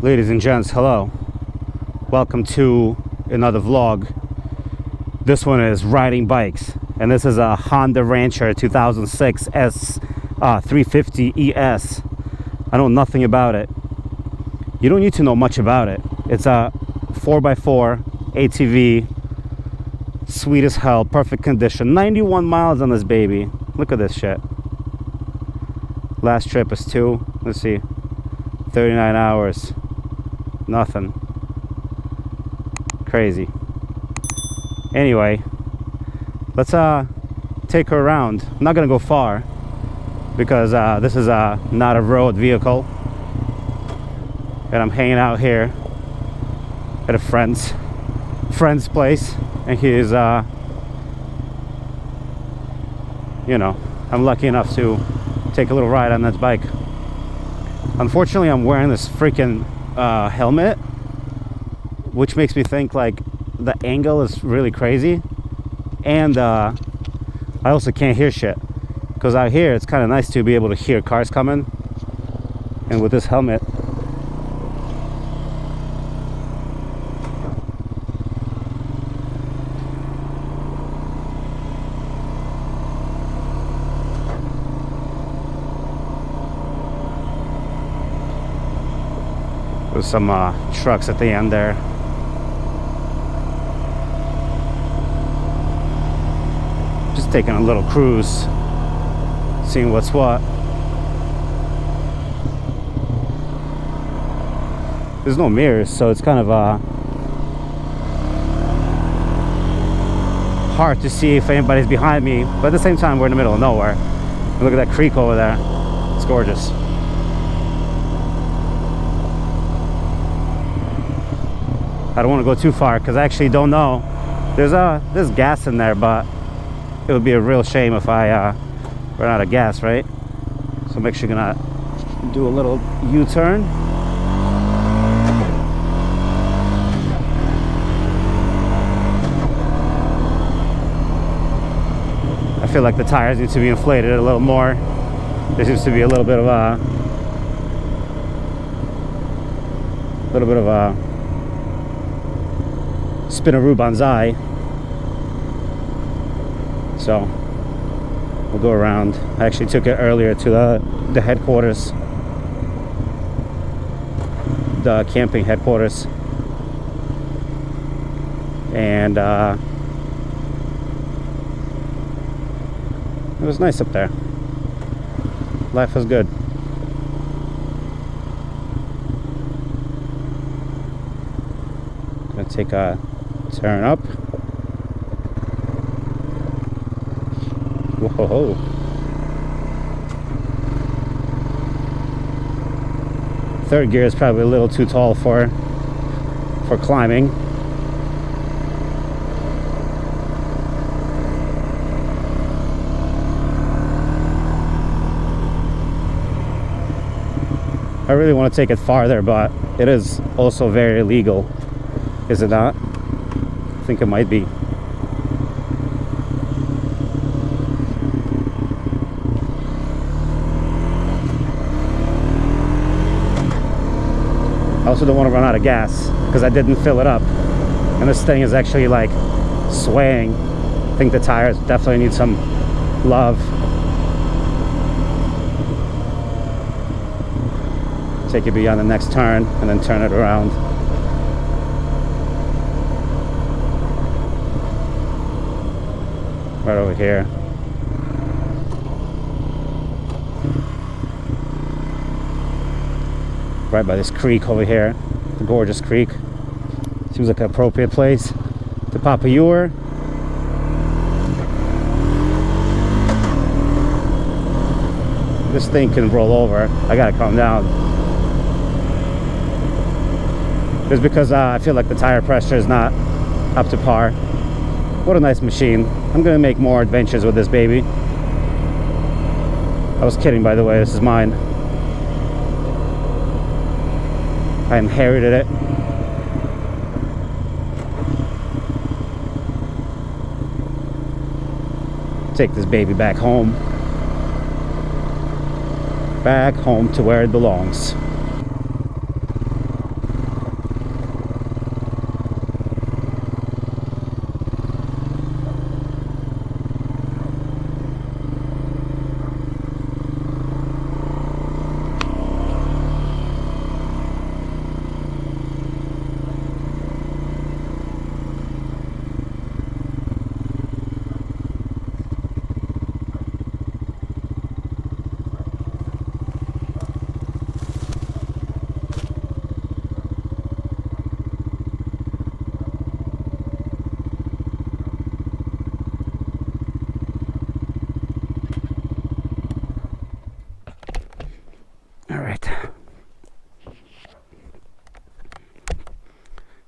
Ladies and gents, hello. Welcome to another vlog. This one is riding bikes, and this is a Honda Rancher 2006 S 350 ES. I know nothing about it. You don't need to know much about it. It's a 4x4 ATV, sweet as hell, perfect condition. 91 miles on this baby. Look at this shit. Last trip is let's see, 39 hours. Nothing. Crazy. Anyway, let's take her around. I'm not gonna go far because this is not a road vehicle, and I'm hanging out here at a friend's place, and he's you know, I'm lucky enough to take a little ride on this bike. Unfortunately, I'm wearing this freaking helmet, which makes me think like the angle is really crazy, and I also can't hear shit, because out here it's kind of nice to be able to hear cars coming, and with this helmet with some trucks at the end there. Just taking a little cruise, seeing what's what. There's no mirrors, so it's kind of hard to see if anybody's behind me, but at the same time we're in the middle of nowhere. And look at that creek over there. It's gorgeous. I don't want to go too far because I actually don't know. There's gas in there, but it would be a real shame if I run out of gas, right? So I'm actually gonna do a little U-turn. I feel like the tires need to be inflated a little more. There seems to be a little bit of a Spinaroo Banzai. So we'll go around. I actually took it earlier to the headquarters, the camping headquarters, and it was nice up there. Life was good. Gonna take a turn up. Whoa. Third gear is probably a little too tall for climbing. I really want to take it farther, but it is also very illegal, is it not? I think it might be. I also don't want to run out of gas because I didn't fill it up, and this thing is actually like swaying. I think the tires definitely need some love. Take it beyond the next turn and then turn it around. Right over here. Right by this creek over here, the gorgeous creek. Seems like an appropriate place to pop a ewer. This thing can roll over. I gotta calm down. It's because I feel like the tire pressure is not up to par. What a nice machine. I'm gonna make more adventures with this baby. I was kidding, by the way. This is mine. I inherited it. Take this baby back home. Back home to where it belongs.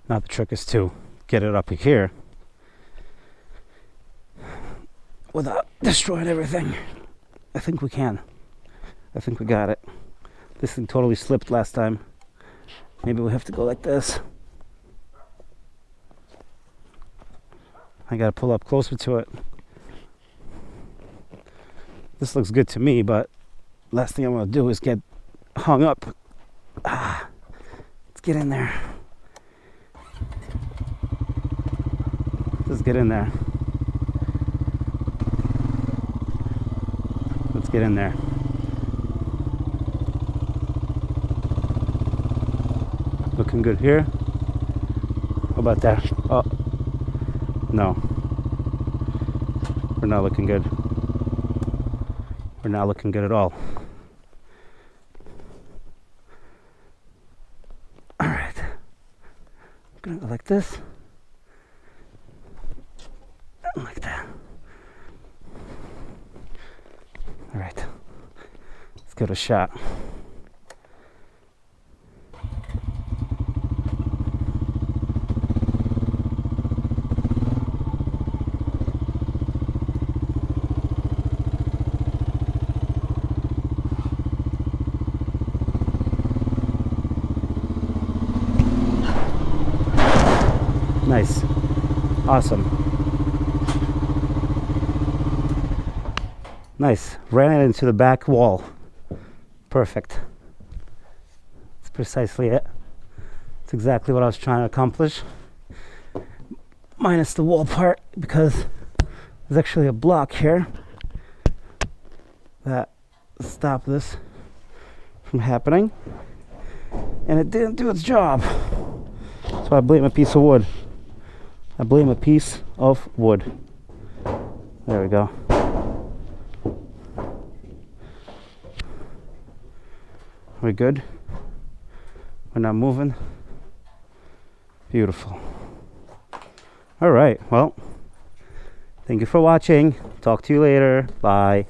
Now the trick is to get it up here without destroying everything. I think we can. I think we got it. This thing totally slipped last time. Maybe we have to go like this. I gotta pull up closer to it. This looks good to me, but last thing I want to do is get hung up. Let's get in there. Let's get in there. Let's get in there. Looking good here. How about that? Oh, no. We're not looking good. We're not looking good at all. All right. I'm gonna go like this. And like that. All right. Let's give it a shot. Nice. Awesome. Nice. Ran it into the back wall. Perfect. That's precisely it. That's exactly what I was trying to accomplish. Minus the wall part, because there's actually a block here that stopped this from happening. And it didn't do its job. So I blame a piece of wood. I blame a piece of wood. There we go. We're good. We're not moving. Beautiful. All right. Well, thank you for watching. Talk to you later. Bye.